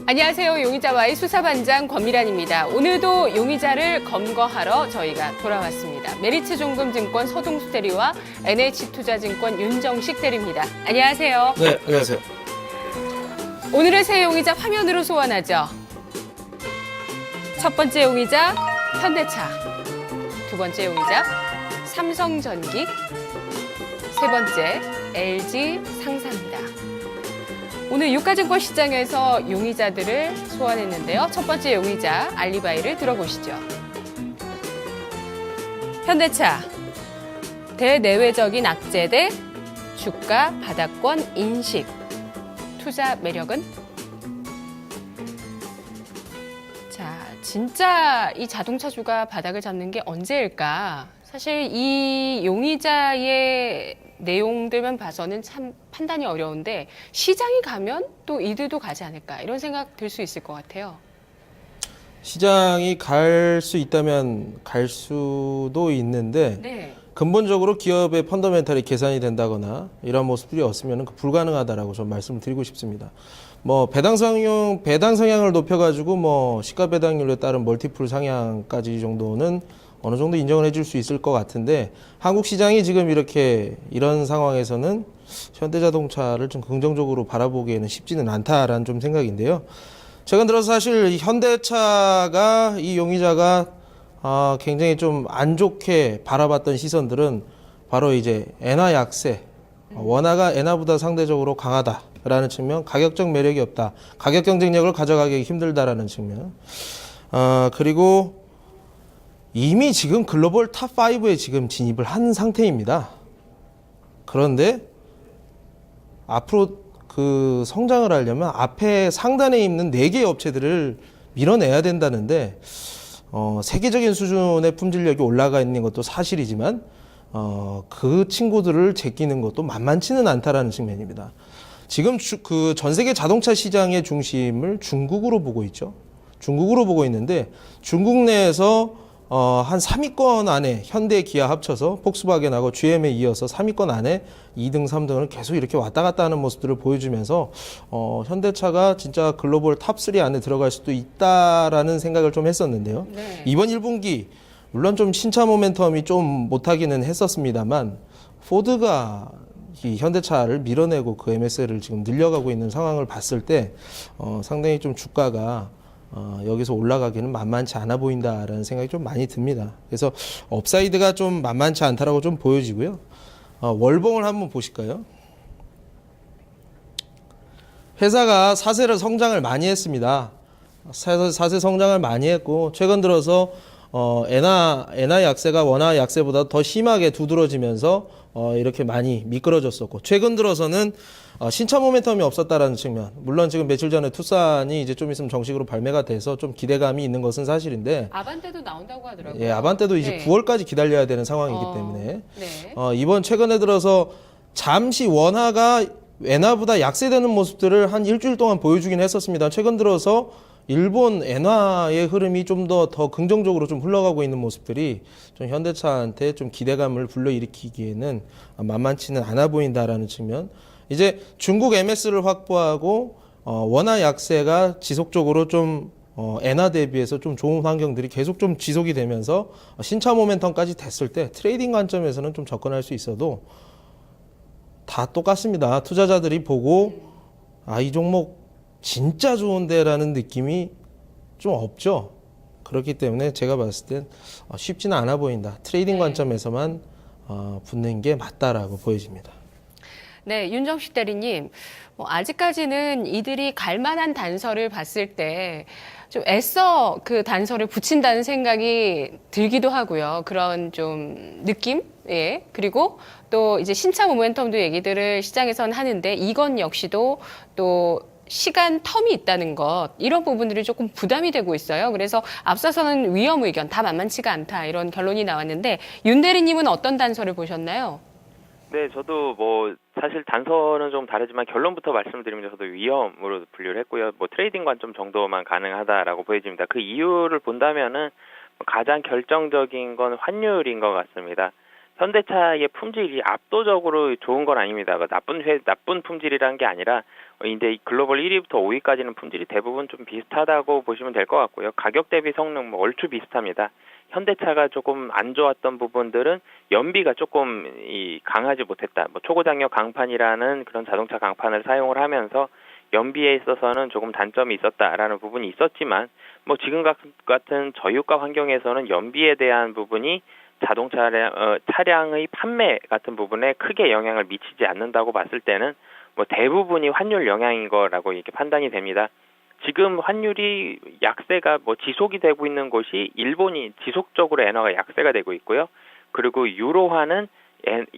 안녕하세요. 용의자와의 수사반장 권미란입니다. 오늘도 용의자를 검거하러 저희가 돌아왔습니다. 메리츠종금증권 서동수 대리와 NH투자증권 윤정식 대리입니다. 안녕하세요. 네, 안녕하세요. 오늘의 새 용의자 화면으로 소환하죠. 첫 번째 용의자 현대차, 두 번째 용의자 삼성전기, 세 번째 LG 상사입니다. 오늘 유가증권 시장에서 용의자들을 소환했는데요. 첫 번째 용의자 알리바이를 들어보시죠. 현대차, 대내외적인 악재 대 주가 바닥권 인식, 투자 매력은? 자, 진짜 이 자동차주가 바닥을 잡는 게 언제일까? 사실 이 용의자의 내용들만 봐서는 참 판단이 어려운데 시장이 가면 또 이들도 가지 않을까 이런 생각 들 수 있을 것 같아요. 시장이 갈 수 있다면 갈 수도 있는데 네. 근본적으로 기업의 펀더멘탈이 계산이 된다거나 이런 모습들이 없으면 불가능하다라고 좀 말씀을 드리고 싶습니다. 뭐 배당 성향을 높여가지고 뭐 시가 배당률에 따른 멀티플 상향까지 정도는 어느 정도 인정을 해줄 수 있을 것 같은데 한국 시장이 지금 이런 상황에서는 현대자동차를 좀 긍정적으로 바라보기에는 쉽지는 않다라는 좀 생각인데요. 최근 들어서 사실 현대차가 이 용의자가 굉장히 좀 안 좋게 바라봤던 시선들은 바로 이제 엔화 약세, 원화가 엔화보다 상대적으로 강하다라는 측면, 가격적 매력이 없다, 가격 경쟁력을 가져가기 힘들다라는 측면, 그리고 이미 지금 글로벌 탑5에 지금 진입을 한 상태입니다. 그런데 앞으로 그 성장을 하려면 앞에 상단에 있는 4개의 업체들을 밀어내야 된다는데 세계적인 수준의 품질력이 올라가 있는 것도 사실이지만 그 친구들을 제끼는 것도 만만치는 않다라는 측면입니다. 지금 그 전 세계 자동차 시장의 중심을 중국으로 보고 있죠. 중국으로 보고 있는데 중국 내에서 한 3위권 안에 현대, 기아 합쳐서 폭스바겐하고 GM에 이어서 3위권 안에 2등, 3등을 계속 이렇게 왔다 갔다 하는 모습들을 보여주면서 현대차가 진짜 글로벌 탑3 안에 들어갈 수도 있다라는 생각을 좀 했었는데요. 네. 이번 1분기 물론 좀 신차 모멘텀이 좀 못하기는 했었습니다만 포드가 이 현대차를 밀어내고 그 MSL을 지금 늘려가고 있는 상황을 봤을 때 상당히 좀 주가가 여기서 올라가기는 만만치 않아 보인다라는 생각이 좀 많이 듭니다. 그래서 업사이드가 좀 만만치 않다라고 좀 보여지고요. 월봉을 한번 보실까요? 회사가 사세를 성장을 많이 했습니다. 사세 성장을 많이 했고 최근 들어서 엔화 약세가 원화 약세보다 더 심하게 두드러지면서 이렇게 많이 미끄러졌었고 최근 들어서는 신차 모멘텀이 없었다라는 측면. 물론 지금 며칠 전에 투싼이 이제 좀 있으면 정식으로 발매가 돼서 좀 기대감이 있는 것은 사실인데 아반떼도 나온다고 하더라고요. 예, 아반떼도 이제 네. 9월까지 기다려야 되는 상황이기 때문에 네. 이번 최근에 들어서 잠시 원화가 엔화보다 약세되는 모습들을 한 일주일 동안 보여주긴 했었습니다. 최근 들어서 일본 엔화의 흐름이 좀 더 긍정적으로 좀 흘러가고 있는 모습들이 좀 현대차한테 좀 기대감을 불러일으키기에는 만만치는 않아 보인다라는 측면. 이제 중국 MS를 확보하고 원화 약세가 지속적으로 좀 엔화 대비해서 좀 좋은 환경들이 계속 좀 지속이 되면서 신차 모멘텀까지 됐을 때 트레이딩 관점에서는 좀 접근할 수 있어도 다 똑같습니다. 투자자들이 보고 이 종목 진짜 좋은데라는 느낌이 좀 없죠. 그렇기 때문에 제가 봤을 땐 쉽지는 않아 보인다. 트레이딩 관점에서만 붙는 게 맞다라고 보여집니다. 네, 윤정식 대리님, 아직까지는 이들이 갈 만한 단서를 봤을 때 좀 애써 그 단서를 붙인다는 생각이 들기도 하고요. 그런 좀 느낌? 예. 그리고 또 이제 신차 모멘텀도 얘기들을 시장에서는 하는데 이건 역시도 또 시간 텀이 있다는 것, 이런 부분들이 조금 부담이 되고 있어요. 그래서 앞서서는 위험 의견, 다 만만치가 않다, 이런 결론이 나왔는데 윤 대리님은 어떤 단서를 보셨나요? 네, 저도 사실 단서는 좀 다르지만 결론부터 말씀드리면 저도 위험으로 분류를 했고요. 트레이딩 관점 정도만 가능하다라고 보여집니다. 그 이유를 본다면은 가장 결정적인 건 환율인 것 같습니다. 현대차의 품질이 압도적으로 좋은 건 아닙니다. 나쁜 품질이라는 게 아니라 이제 글로벌 1위부터 5위까지는 품질이 대부분 좀 비슷하다고 보시면 될 것 같고요. 가격 대비 성능 뭐 얼추 비슷합니다. 현대차가 조금 안 좋았던 부분들은 연비가 조금 강하지 못했다. 뭐 초고장력 강판이라는 그런 자동차 강판을 사용을 하면서 연비에 있어서는 조금 단점이 있었다라는 부분이 있었지만 뭐 지금 같은 저유가 환경에서는 연비에 대한 부분이 차량의 판매 같은 부분에 크게 영향을 미치지 않는다고 봤을 때는 뭐 대부분이 환율 영향인 거라고 이렇게 판단이 됩니다. 지금 환율이 약세가 뭐 지속이 되고 있는 곳이 일본이 지속적으로 엔화가 약세가 되고 있고요. 그리고 유로화는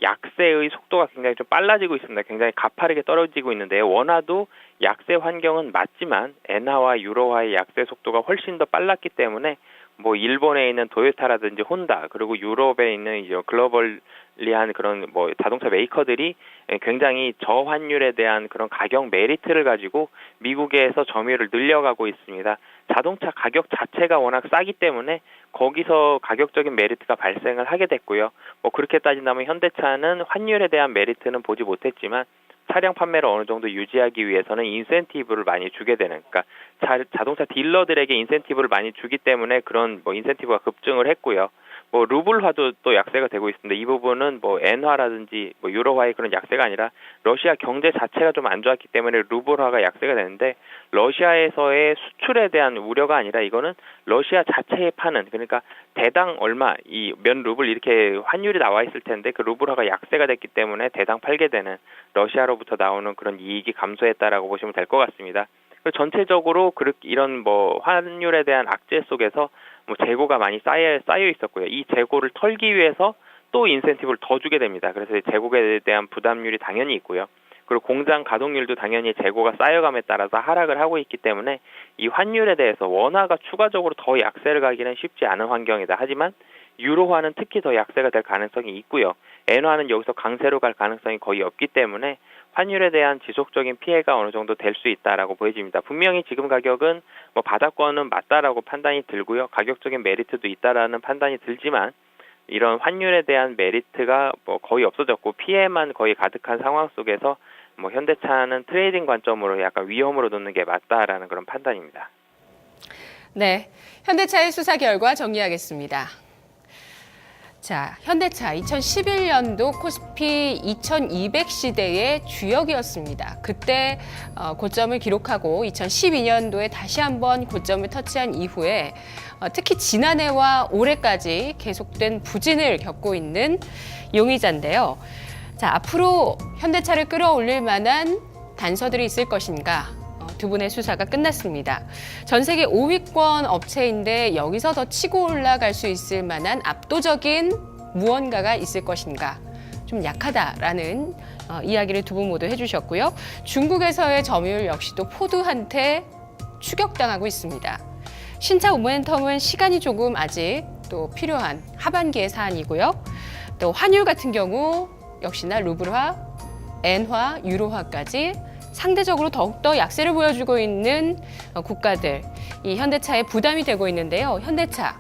약세의 속도가 굉장히 좀 빨라지고 있습니다. 굉장히 가파르게 떨어지고 있는데요. 원화도 약세 환경은 맞지만 엔화와 유로화의 약세 속도가 훨씬 더 빨랐기 때문에 뭐 일본에 있는 도요타라든지 혼다 그리고 유럽에 있는 이제 글로벌리한 그런 뭐 자동차 메이커들이 굉장히 저환율에 대한 그런 가격 메리트를 가지고 미국에서 점유율을 늘려가고 있습니다. 자동차 가격 자체가 워낙 싸기 때문에 거기서 가격적인 메리트가 발생을 하게 됐고요. 뭐 그렇게 따진다면 현대차는 환율에 대한 메리트는 보지 못했지만 차량 판매를 어느 정도 유지하기 위해서는 인센티브를 많이 주게 되는, 그러니까 자동차 딜러들에게 인센티브를 많이 주기 때문에 그런 뭐 인센티브가 급증을 했고요. 뭐 루블화도 또 약세가 되고 있습니다. 이 부분은 뭐 엔화라든지 뭐 유로화의 그런 약세가 아니라 러시아 경제 자체가 좀 안 좋았기 때문에 루블화가 약세가 되는데 러시아에서의 수출에 대한 우려가 아니라 이거는 러시아 자체에 파는, 그러니까 대당 얼마 이 몇 루블 이렇게 환율이 나와 있을 텐데 그 루블화가 약세가 됐기 때문에 대당 팔게 되는 러시아로부터 나오는 그런 이익이 감소했다라고 보시면 될 것 같습니다. 전체적으로 이런 뭐 환율에 대한 악재 속에서 뭐 재고가 많이 쌓여 있었고요. 이 재고를 털기 위해서 또 인센티브를 더 주게 됩니다. 그래서 재고에 대한 부담률이 당연히 있고요. 그리고 공장 가동률도 당연히 재고가 쌓여감에 따라서 하락을 하고 있기 때문에 이 환율에 대해서 원화가 추가적으로 더 약세를 가기는 쉽지 않은 환경이다. 하지만 유로화는 특히 더 약세가 될 가능성이 있고요. 엔화는 여기서 강세로 갈 가능성이 거의 없기 때문에 환율에 대한 지속적인 피해가 어느 정도 될 수 있다라고 보여집니다. 분명히 지금 가격은 뭐 바닥권은 맞다라고 판단이 들고요. 가격적인 메리트도 있다라는 판단이 들지만 이런 환율에 대한 메리트가 뭐 거의 없어졌고 피해만 거의 가득한 상황 속에서 뭐 현대차는 트레이딩 관점으로 약간 위험으로 놓는 게 맞다라는 그런 판단입니다. 네, 현대차의 수사 결과 정리하겠습니다. 자, 현대차 2011년도 코스피 2200 시대의 주역이었습니다. 그때 고점을 기록하고 2012년도에 다시 한번 고점을 터치한 이후에 특히 지난해와 올해까지 계속된 부진을 겪고 있는 용의자인데요. 자, 앞으로 현대차를 끌어올릴 만한 단서들이 있을 것인가? 두 분의 수사가 끝났습니다. 전 세계 5위권 업체인데 여기서 더 치고 올라갈 수 있을 만한 압도적인 무언가가 있을 것인가? 좀 약하다라는 이야기를 두 분 모두 해주셨고요. 중국에서의 점유율 역시도 포드한테 추격당하고 있습니다. 신차 모멘텀은 시간이 조금 아직 또 필요한 하반기의 사안이고요. 또 환율 같은 경우 역시나 루블화, 엔화, 유로화까지 상대적으로 더욱더 약세를 보여주고 있는 국가들, 이 현대차에 부담이 되고 있는데요. 현대차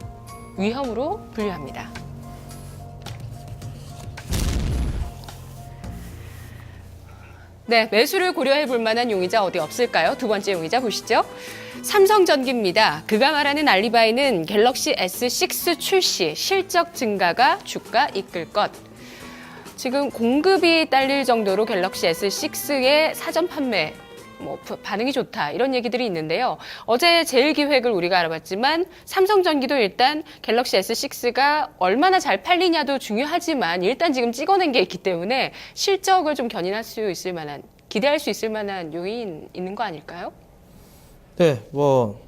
위험으로 분류합니다. 네, 매수를 고려해 볼 만한 용의자 어디 없을까요? 두 번째 용의자 보시죠. 삼성전기입니다. 그가 말하는 알리바이는 갤럭시 S6 출시, 실적 증가가 주가 이끌 것. 지금 공급이 딸릴 정도로 갤럭시 S6의 사전 판매 반응이 좋다 이런 얘기들이 있는데요. 어제 제일기획을 우리가 알아봤지만 삼성전기도 일단 갤럭시 S6가 얼마나 잘 팔리냐도 중요하지만 일단 지금 찍어낸 게 있기 때문에 실적을 좀 견인할 수 있을 만한, 기대할 수 있을 만한 요인 있는 거 아닐까요? 네, 뭐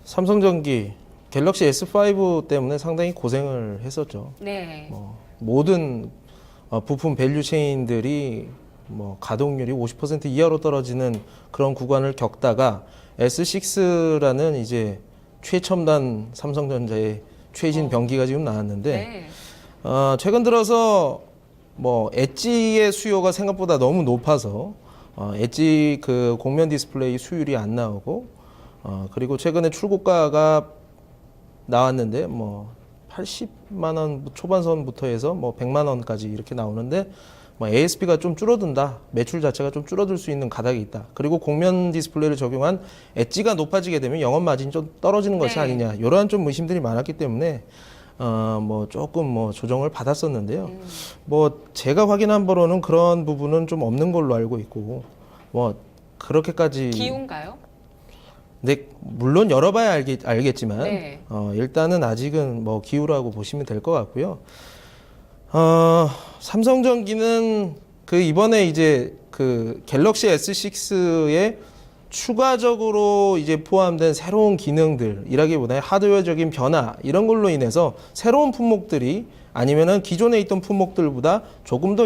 삼성전기 갤럭시 S5 때문에 상당히 고생을 했었죠. 네. 모든 부품 밸류 체인들이 뭐 가동률이 50% 이하로 떨어지는 그런 구간을 겪다가 S6라는 이제 최첨단 삼성전자의 최신 변기가 지금 나왔는데 네. 최근 들어서 뭐 엣지의 수요가 생각보다 너무 높아서 엣지 그 곡면 디스플레이 수율이 안 나오고 그리고 최근에 출고가가 나왔는데 뭐 80만 원 초반선부터 해서 뭐 100만 원까지 이렇게 나오는데 뭐 ASP가 좀 줄어든다, 매출 자체가 좀 줄어들 수 있는 가닥이 있다. 그리고 곡면 디스플레이를 적용한 엣지가 높아지게 되면 영업 마진이 좀 떨어지는 것이 네. 아니냐, 이러한 좀 의심들이 많았기 때문에 뭐 조금 뭐 조정을 받았었는데요. 뭐 제가 확인한 바로는 그런 부분은 좀 없는 걸로 알고 있고, 뭐 그렇게까지 기운가요? 근데 물론 열어봐야 알겠지만 네. 일단은 아직은 뭐 기우라고 보시면 될 것 같고요. 삼성전기는 그 이번에 이제 그 갤럭시 S6에 추가적으로 이제 포함된 새로운 기능들이라기보다는 하드웨어적인 변화 이런 걸로 인해서 새로운 품목들이 아니면은 기존에 있던 품목들보다 조금 더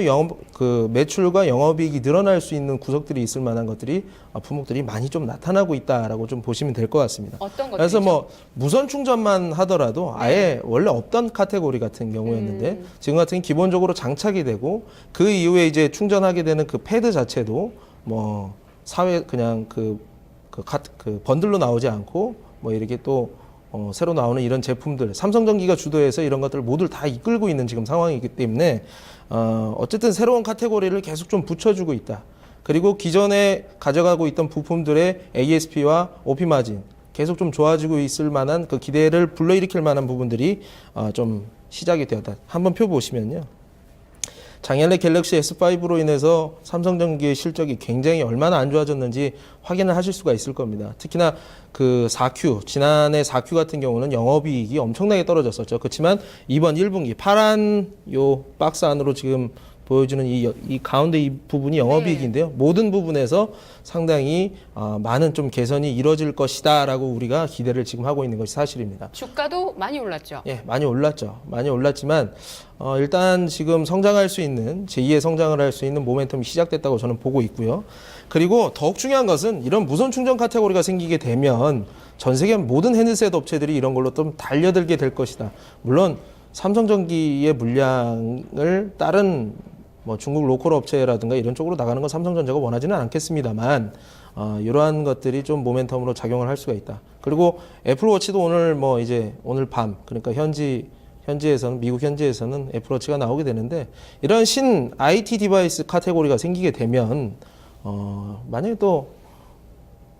그 매출과 영업이익이 늘어날 수 있는 구석들이 있을 만한 것들이 품목들이 많이 좀 나타나고 있다라고 좀 보시면 될 것 같습니다. 어떤 것들이죠? 그래서 뭐 무선 충전만 하더라도 아예 원래 없던 카테고리 같은 경우였는데 지금 같은 기본적으로 장착이 되고 그 이후에 이제 충전하게 되는 그 패드 자체도 뭐 사회 그냥 그 번들로 나오지 않고 뭐 이렇게 또 새로 나오는 이런 제품들 삼성전기가 주도해서 이런 것들을 모두 다 이끌고 있는 지금 상황이기 때문에 어쨌든 새로운 카테고리를 계속 좀 붙여주고 있다. 그리고 기존에 가져가고 있던 부품들의 ASP와 OP 마진 계속 좀 좋아지고 있을 만한 그 기대를 불러일으킬 만한 부분들이 좀 시작이 되었다. 한번 표 보시면요. 작년에 갤럭시 S5로 인해서 삼성전기의 실적이 굉장히 얼마나 안 좋아졌는지 확인을 하실 수가 있을 겁니다. 특히나 그 4Q, 지난해 4Q 같은 경우는 영업이익이 엄청나게 떨어졌었죠. 그렇지만 이번 1분기 파란 요 박스 안으로 지금 보여주는 이 가운데 이 부분이 영업이익인데요. 모든 부분에서 상당히 많은 좀 개선이 이루어질 것이다라고 우리가 기대를 지금 하고 있는 것이 사실입니다. 주가도 많이 올랐죠. 예, 많이 올랐죠. 많이 올랐지만 일단 지금 성장할 수 있는 제2의 성장을 할 수 있는 모멘텀이 시작됐다고 저는 보고 있고요. 그리고 더욱 중요한 것은 이런 무선 충전 카테고리가 생기게 되면 전 세계 모든 핸드셋 업체들이 이런 걸로 좀 달려들게 될 것이다. 물론 삼성전기의 물량을 다른 뭐 중국 로컬 업체라든가 이런 쪽으로 나가는 건 삼성전자가 원하지는 않겠습니다만 이러한 것들이 좀 모멘텀으로 작용을 할 수가 있다. 그리고 애플워치도 오늘 뭐 이제 오늘 밤 그러니까 현지에서는 미국 현지에서는 애플워치가 나오게 되는데 이런 신 IT 디바이스 카테고리가 생기게 되면 만약에 또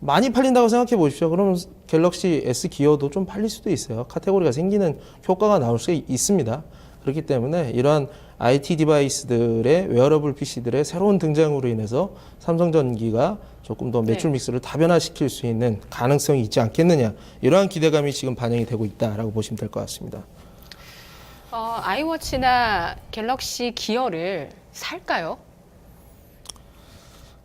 많이 팔린다고 생각해 보십시오. 그러면 갤럭시 S 기어도 좀 팔릴 수도 있어요. 카테고리가 생기는 효과가 나올 수 있습니다. 그렇기 때문에 이러한 IT 디바이스들의 웨어러블 PC들의 새로운 등장으로 인해서 삼성전기가 조금 더 매출 믹스를 다변화시킬 수 있는 가능성이 있지 않겠느냐. 이러한 기대감이 지금 반영이 되고 있다라고 보시면 될 것 같습니다. 아이워치나 갤럭시 기어를 살까요?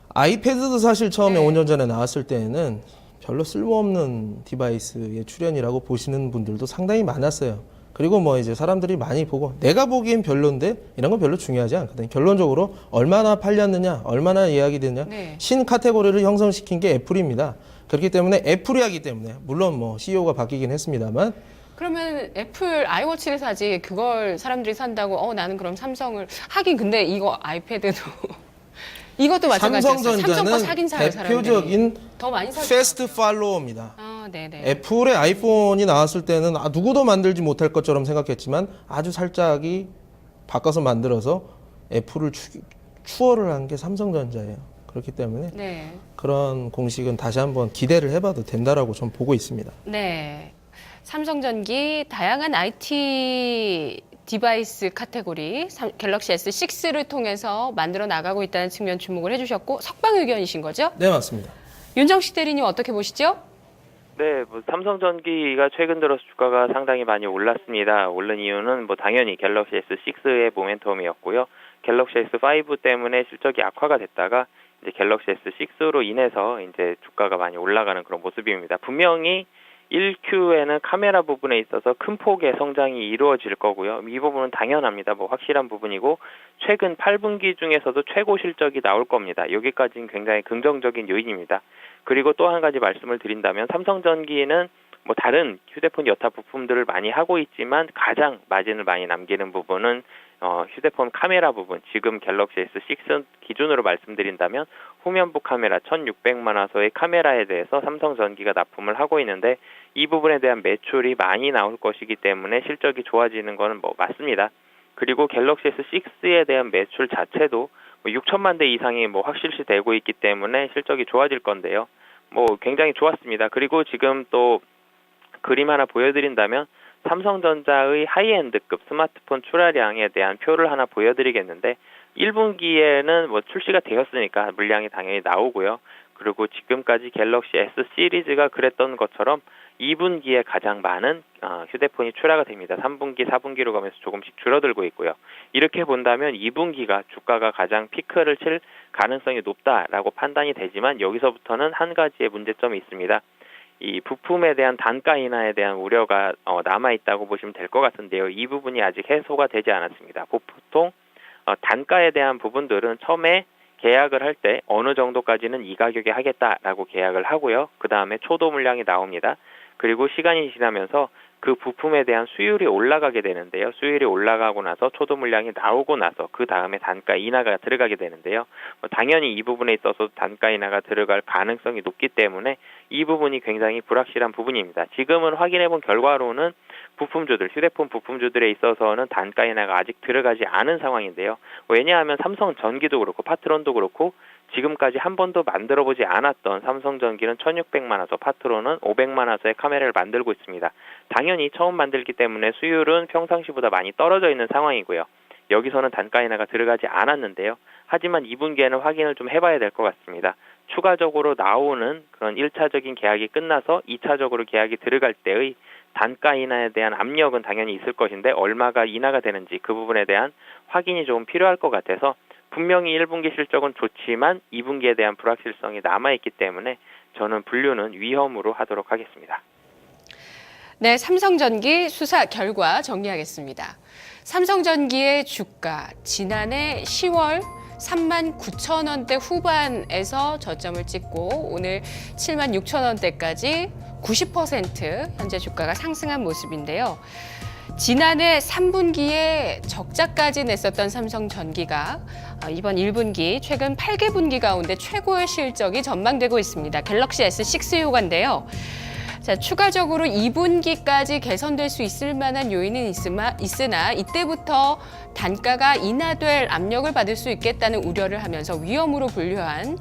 아이패드도 사실 처음에 네. 5년 전에 나왔을 때에는 별로 쓸모없는 디바이스의 출현이라고 보시는 분들도 상당히 많았어요. 그리고 뭐 이제 사람들이 많이 보고 내가 보기엔 별론데 이런 건 별로 중요하지 않거든요. 결론적으로 얼마나 팔렸느냐, 얼마나 예약이 됐냐. 네. 신 카테고리를 형성시킨 게 애플입니다. 그렇기 때문에 애플이 하기 때문에 물론 뭐 CEO가 바뀌긴 했습니다만 그러면 애플 아이워치를 사지 그걸 사람들이 산다고 나는 그럼 삼성을 하긴 근데 이거 아이패드도 이것도 마찬가지였어요. 삼성 거 삼성전자는 사긴 사요 사람들이. 대표적인 더 많이 사. 패스트 팔로워입니다. 네네. 애플의 아이폰이 나왔을 때는 누구도 만들지 못할 것처럼 생각했지만 아주 살짝이 바꿔서 만들어서 애플을 추월을 한 게 삼성전자예요. 그렇기 때문에 네. 그런 공식은 다시 한번 기대를 해봐도 된다라고 전 보고 있습니다. 네. 삼성전기 다양한 IT 디바이스 카테고리 갤럭시 S6를 통해서 만들어 나가고 있다는 측면 주목을 해주셨고 석방 의견이신 거죠? 네, 맞습니다. 윤정식 대리님 어떻게 보시죠? 네, 뭐 삼성전기가 최근 들어서 주가가 상당히 많이 올랐습니다. 오른 이유는 뭐 당연히 갤럭시 S6의 모멘텀이었고요. 갤럭시 S5 때문에 실적이 악화가 됐다가 이제 갤럭시 S6로 인해서 이제 주가가 많이 올라가는 그런 모습입니다. 분명히 1Q에는 카메라 부분에 있어서 큰 폭의 성장이 이루어질 거고요. 이 부분은 당연합니다. 뭐 확실한 부분이고 최근 8분기 중에서도 최고 실적이 나올 겁니다. 여기까지는 굉장히 긍정적인 요인입니다. 그리고 또 한 가지 말씀을 드린다면 삼성전기는 뭐 다른 휴대폰 여타 부품들을 많이 하고 있지만 가장 마진을 많이 남기는 부분은 휴대폰 카메라 부분, 지금 갤럭시 S6 기준으로 말씀드린다면 후면부 카메라 1600만 화소의 카메라에 대해서 삼성전기가 납품을 하고 있는데 이 부분에 대한 매출이 많이 나올 것이기 때문에 실적이 좋아지는 거는 뭐 맞습니다. 그리고 갤럭시 S6에 대한 매출 자체도 6천만 대 이상이 뭐 확실시 되고 있기 때문에 실적이 좋아질 건데요. 뭐 굉장히 좋았습니다. 그리고 지금 또 그림 하나 보여드린다면 삼성전자의 하이엔드급 스마트폰 출하량에 대한 표를 하나 보여드리겠는데 1분기에는 뭐 출시가 되었으니까 물량이 당연히 나오고요. 그리고 지금까지 갤럭시 S 시리즈가 그랬던 것처럼 2분기에 가장 많은 휴대폰이 출하가 됩니다. 3분기, 4분기로 가면서 조금씩 줄어들고 있고요. 이렇게 본다면 2분기가 주가가 가장 피크를 칠 가능성이 높다라고 판단이 되지만 여기서부터는 한 가지의 문제점이 있습니다. 이 부품에 대한 단가 인하에 대한 우려가 남아있다고 보시면 될 것 같은데요. 이 부분이 아직 해소가 되지 않았습니다. 보통 단가에 대한 부분들은 처음에 계약을 할 때 어느 정도까지는 이 가격에 하겠다라고 계약을 하고요. 그 다음에 초도 물량이 나옵니다. 그리고 시간이 지나면서 그 부품에 대한 수율이 올라가게 되는데요. 수율이 올라가고 나서 초도 물량이 나오고 나서 그 다음에 단가 인하가 들어가게 되는데요. 당연히 이 부분에 있어서 단가 인하가 들어갈 가능성이 높기 때문에 이 부분이 굉장히 불확실한 부분입니다. 지금은 확인해본 결과로는 부품주들, 휴대폰 부품주들에 있어서는 단가 인하가 아직 들어가지 않은 상황인데요. 왜냐하면 삼성전기도 그렇고 파트론도 그렇고 지금까지 한 번도 만들어보지 않았던 삼성전기는 1600만 화소, 파트론은 500만 화소의 카메라를 만들고 있습니다. 당연히 처음 만들기 때문에 수율은 평상시보다 많이 떨어져 있는 상황이고요. 여기서는 단가 인하가 들어가지 않았는데요. 하지만 2분기에는 확인을 좀 해봐야 될 것 같습니다. 추가적으로 나오는 그런 1차적인 계약이 끝나서 2차적으로 계약이 들어갈 때의 단가 인하에 대한 압력은 당연히 있을 것인데 얼마가 인하가 되는지 그 부분에 대한 확인이 좀 필요할 것 같아서 분명히 1분기 실적은 좋지만 2분기에 대한 불확실성이 남아있기 때문에 저는 분류는 위험으로 하도록 하겠습니다. 네, 삼성전기 수사 결과 정리하겠습니다. 삼성전기의 주가 지난해 10월 39,000원대 후반에서 저점을 찍고 오늘 76,000원대까지 90% 현재 주가가 상승한 모습인데요. 지난해 3분기에 적자까지 냈었던 삼성전기가 이번 1분기 최근 8개 분기 가운데 최고의 실적이 전망되고 있습니다. 갤럭시 S6 효과인데요. 자, 추가적으로 2분기까지 개선될 수 있을 만한 요인은 있으나 이때부터 단가가 인하될 압력을 받을 수 있겠다는 우려를 하면서 위험으로 분류한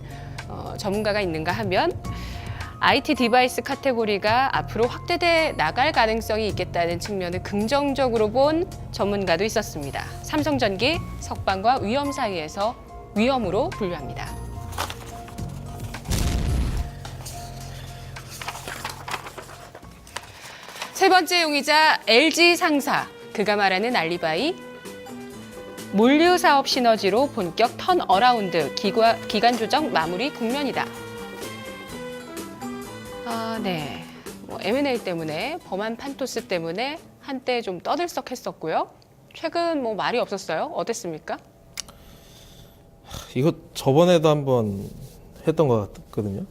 전문가가 있는가 하면 IT 디바이스 카테고리가 앞으로 확대돼 나갈 가능성이 있겠다는 측면을 긍정적으로 본 전문가도 있었습니다. 삼성전기 석방과 위험 사이에서 위험으로 분류합니다. 세 번째 용의자 LG 상사, 그가 말하는 알리바이. 물류 사업 시너지로 본격 턴어라운드, 기간 조정 마무리 국면이다. 네. M&A 때문에, 범한 판토스 때문에 한때 좀 떠들썩했었고요. 최근 말이 없었어요. 어땠습니까? 이거 저번에도 한번 했던 것 같거든요.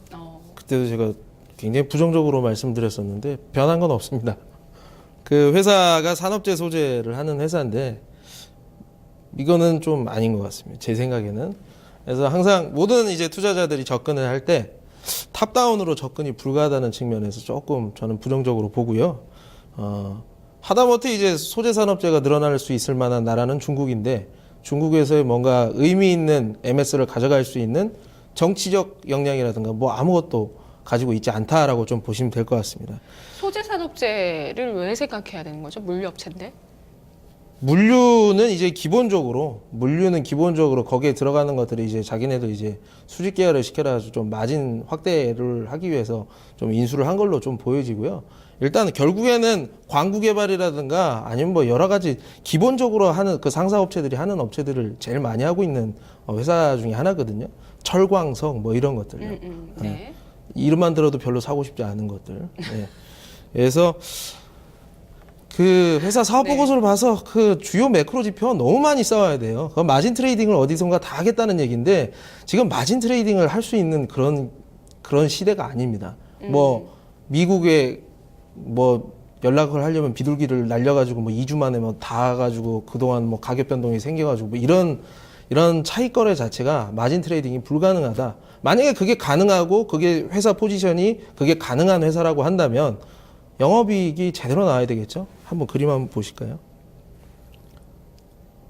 그때도 제가 굉장히 부정적으로 말씀드렸었는데 변한 건 없습니다. 그 회사가 산업재 소재를 하는 회사인데 이거는 좀 아닌 것 같습니다. 제 생각에는. 그래서 항상 모든 이제 투자자들이 접근을 할 때 탑다운으로 접근이 불가하다는 측면에서 조금 저는 부정적으로 보고요. 하다못해 이제 소재 산업재가 늘어날 수 있을 만한 나라는 중국인데 중국에서의 뭔가 의미 있는 MS를 가져갈 수 있는 정치적 역량이라든가 뭐 아무것도 가지고 있지 않다라고 좀 보시면 될 것 같습니다. 소재 산업재를 왜 생각해야 되는 거죠? 물류업체인데? 물류는 기본적으로 거기에 들어가는 것들이 이제 자기네들 이제 수직 계열을 시켜가지고 좀 마진 확대를 하기 위해서 좀 인수를 한 걸로 좀 보여지고요. 일단 결국에는 광구 개발이라든가 아니면 뭐 여러 가지 기본적으로 하는 그 상사업체들이 하는 업체들을 제일 많이 하고 있는 회사 중에 하나거든요. 철광석 뭐 이런 것들요. 네. 이름만 들어도 별로 사고 싶지 않은 것들. 네. 그래서 그 회사 사업 보고서를 봐서 그 주요 매크로 지표 너무 많이 쌓아야 돼요. 그 마진 트레이딩을 어디선가 다 하겠다는 얘기인데 지금 마진 트레이딩을 할 수 있는 그런 시대가 아닙니다. 뭐 미국의 뭐 연락을 하려면 비둘기를 날려가지고 뭐 2주 만에 뭐 다 가지고 그동안 뭐 가격 변동이 생겨가지고 뭐 이런 차익 거래 자체가 마진 트레이딩이 불가능하다. 만약에 그게 가능하고 그게 회사 포지션이 그게 가능한 회사라고 한다면 영업이익이 제대로 나와야 되겠죠? 한번 그림 한번 보실까요?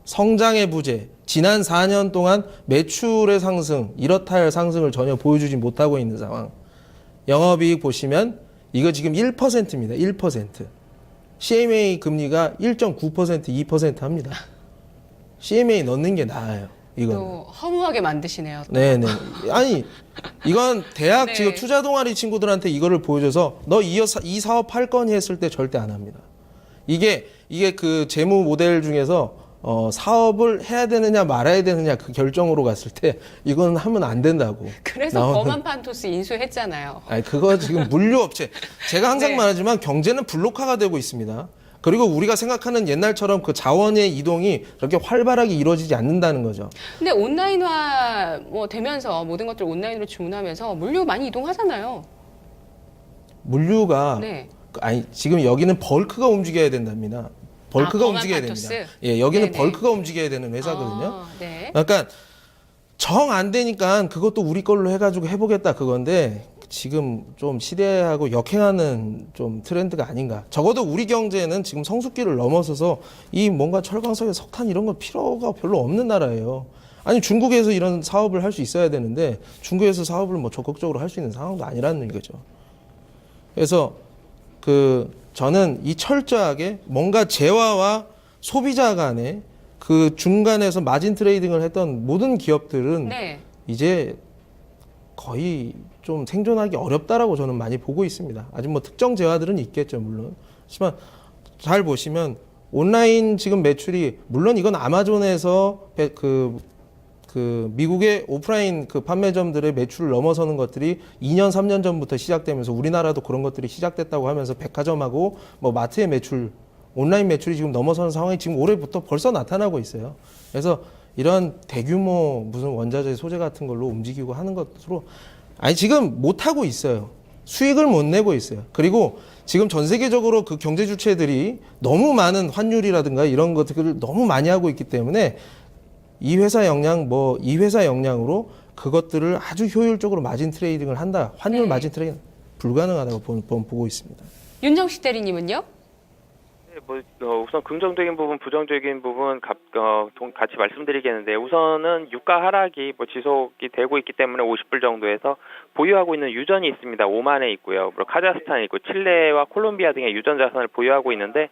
성장의 부재. 지난 4년 동안 매출의 상승, 이렇다 할 상승을 전혀 보여주지 못하고 있는 상황. 영업이익 보시면 이거 지금 1%입니다. 1%. CMA 금리가 1.9%, 2% 합니다. CMA 넣는 게 나아요. 이건. 또 허무하게 만드시네요. 또. 네네. 아니, 이건 대학 네. 지금 투자 동아리 친구들한테 이거를 보여줘서 너 이 사업 할 거니 했을 때 절대 안 합니다. 이게 그 재무 모델 중에서 사업을 해야 되느냐 말아야 되느냐 그 결정으로 갔을 때 이건 하면 안 된다고. 그래서 범한 판토스 인수했잖아요. 아니, 그거 지금 물류업체. 제가 항상 네. 말하지만 경제는 블록화가 되고 있습니다. 그리고 우리가 생각하는 옛날처럼 그 자원의 이동이 그렇게 활발하게 이루어지지 않는다는 거죠. 근데 온라인화 뭐 되면서 모든 것들 온라인으로 주문하면서 물류 많이 이동하잖아요. 물류가 네. 아니 지금 여기는 벌크가 움직여야 된답니다. 벌크가 범한 움직여야 판토스? 됩니다. 예, 여기는 네네. 벌크가 움직여야 되는 회사거든요. 아, 네. 그러니까 정 안 되니까 그것도 우리 걸로 해가지고 해보겠다 그건데 지금 좀 시대하고 역행하는 좀 트렌드가 아닌가. 적어도 우리 경제는 지금 성숙기를 넘어서서 이 뭔가 철강석에 석탄 이런 거 필요가 별로 없는 나라예요. 아니 중국에서 이런 사업을 할 수 있어야 되는데 중국에서 사업을 뭐 적극적으로 할 수 있는 상황도 아니라는 거죠. 그래서 저는 이 철저하게 뭔가 재화와 소비자 간에 그 중간에서 마진 트레이딩을 했던 모든 기업들은 네. 이제 거의 좀 생존하기 어렵다라고 저는 많이 보고 있습니다. 아직 뭐 특정 재화들은 있겠죠, 물론. 하지만 잘 보시면 온라인 지금 매출이 물론 이건 아마존에서 미국의 오프라인 그 판매점들의 매출을 넘어서는 것들이 2년, 3년 전부터 시작되면서 우리나라도 그런 것들이 시작됐다고 하면서 백화점하고 뭐 마트의 매출, 온라인 매출이 지금 넘어서는 상황이 지금 올해부터 벌써 나타나고 있어요. 그래서 이런 대규모 무슨 원자재 소재 같은 걸로 움직이고 하는 것으로 아니 지금 못 하고 있어요. 수익을 못 내고 있어요. 그리고 지금 전 세계적으로 그 경제 주체들이 너무 많은 환율이라든가 이런 것들을 너무 많이 하고 있기 때문에 이 회사 역량으로 그것들을 아주 효율적으로 마진 트레이딩을 한다. 환율 네. 마진 트레이딩 불가능하다고 보고 있습니다. 윤정식 대리님은요? 우선 긍정적인 부분, 부정적인 부분 같이 말씀드리겠는데 우선은 유가 하락이 지속이 되고 있기 때문에 50불 정도에서 보유하고 있는 유전이 있습니다. 오만에 있고요. 그리고 카자흐스탄에 있고 칠레와 콜롬비아 등의 유전 자산을 보유하고 있는데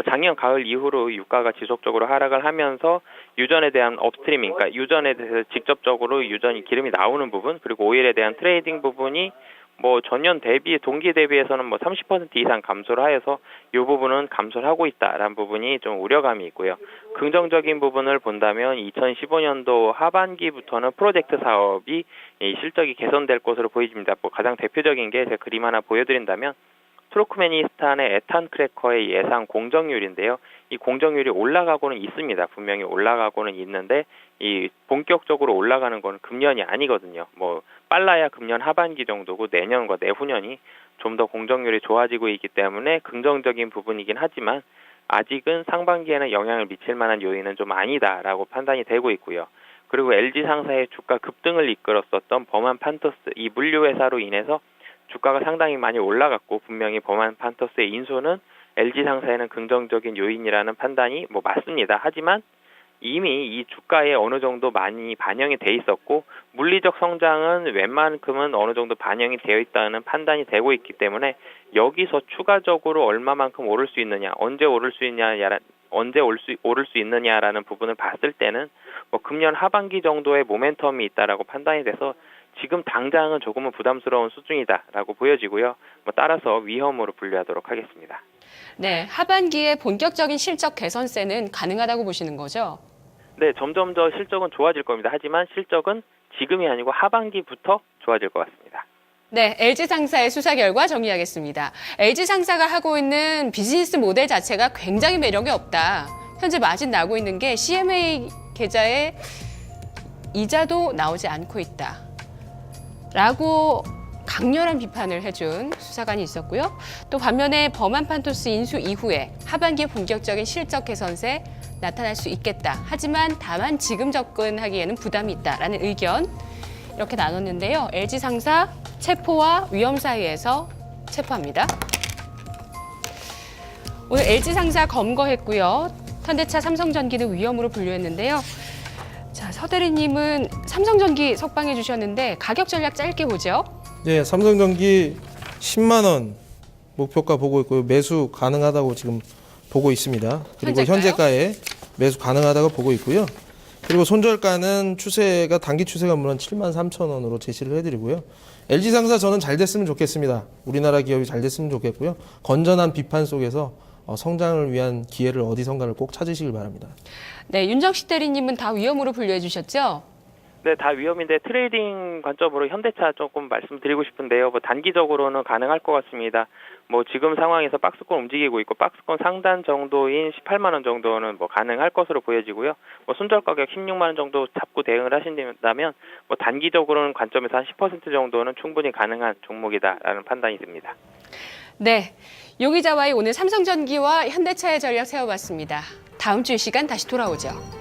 작년 가을 이후로 유가가 지속적으로 하락을 하면서 유전에 대한 업스트리밍, 그러니까 유전에 대해서 직접적으로 유전이 기름이 나오는 부분 그리고 오일에 대한 트레이딩 부분이 전년 동기 대비해서는 30% 이상 감소를 하여서 이 부분은 감소를 하고 있다라는 부분이 좀 우려감이 있고요. 긍정적인 부분을 본다면 2015년도 하반기부터는 프로젝트 사업이 실적이 개선될 것으로 보여집니다. 가장 대표적인 게 제가 그림 하나 보여드린다면 투르크메니스탄의 에탄 크래커의 예상 공정률인데요. 이 공정률이 올라가고는 있습니다. 분명히 올라가고는 있는데 이 본격적으로 올라가는 건 금년이 아니거든요. 빨라야 금년 하반기 정도고 내년과 내후년이 좀 더 공정률이 좋아지고 있기 때문에 긍정적인 부분이긴 하지만 아직은 상반기에는 영향을 미칠 만한 요인은 좀 아니다라고 판단이 되고 있고요. 그리고 LG 상사의 주가 급등을 이끌었었던 범한 판토스 이 물류 회사로 인해서 주가가 상당히 많이 올라갔고 분명히 범한 판토스의 인수는 LG 상사에는 긍정적인 요인이라는 판단이 맞습니다. 하지만 이미 이 주가에 어느 정도 많이 반영이 돼 있었고 물리적 성장은 웬만큼은 어느 정도 반영이 되어 있다는 판단이 되고 있기 때문에 여기서 추가적으로 얼마만큼 오를 수 있느냐, 언제 오를 수 있느냐라는 부분을 봤을 때는 금년 하반기 정도의 모멘텀이 있다라고 판단이 돼서 지금 당장은 조금은 부담스러운 수준이다라고 보여지고요. 따라서 위험으로 분류하도록 하겠습니다. 네, 하반기에 본격적인 실적 개선세는 가능하다고 보시는 거죠? 네, 점점 더 실적은 좋아질 겁니다. 하지만 실적은 지금이 아니고 하반기부터 좋아질 것 같습니다. 네, LG상사의 수사 결과 정리하겠습니다. LG상사가 하고 있는 비즈니스 모델 자체가 굉장히 매력이 없다. 현재 마진 나고 있는 게 CMA 계좌에 이자도 나오지 않고 있다. 라고 강렬한 비판을 해준 수사관이 있었고요. 또 반면에 범한판토스 인수 이후에 하반기에 본격적인 실적 개선세 나타날 수 있겠다. 하지만 다만 지금 접근하기에는 부담이 있다라는 의견 이렇게 나눴는데요. LG 상사 체포와 위험 사이에서 체포합니다. 오늘 LG 상사 검거했고요. 현대차, 삼성전기는 위험으로 분류했는데요. 자, 서 대리님은 삼성전기 석방해 주셨는데 가격 전략 짧게 보죠. 네, 삼성전기 10만 원 목표가 보고 있고요. 매수 가능하다고 지금 보고 있습니다. 그리고 현재가요? 현재가에 매수 가능하다고 보고 있고요. 그리고 손절가는 추세가 단기 추세가 물론 7만 3천 원으로 제시를 해드리고요. LG 상사 저는 잘 됐으면 좋겠습니다. 우리나라 기업이 잘 됐으면 좋겠고요. 건전한 비판 속에서 성장을 위한 기회를 어디선가를 꼭 찾으시길 바랍니다. 네, 윤정식 대리님은 다 위험으로 분류해 주셨죠? 네, 다 위험인데 트레이딩 관점으로 현대차 조금 말씀드리고 싶은데요. 뭐 단기적으로는 가능할 것 같습니다. 뭐 지금 상황에서 박스권 움직이고 있고 박스권 상단 정도인 18만 원 정도는 뭐 가능할 것으로 보여지고요. 뭐 손절 가격 16만 원 정도 잡고 대응을 하신다면 뭐 단기적으로는 관점에서 한 10% 정도는 충분히 가능한 종목이다라는 판단이 듭니다. 네, 요 기자와의 오늘 삼성전기와 현대차의 전략 세워봤습니다. 다음 주 이 시간 다시 돌아오죠.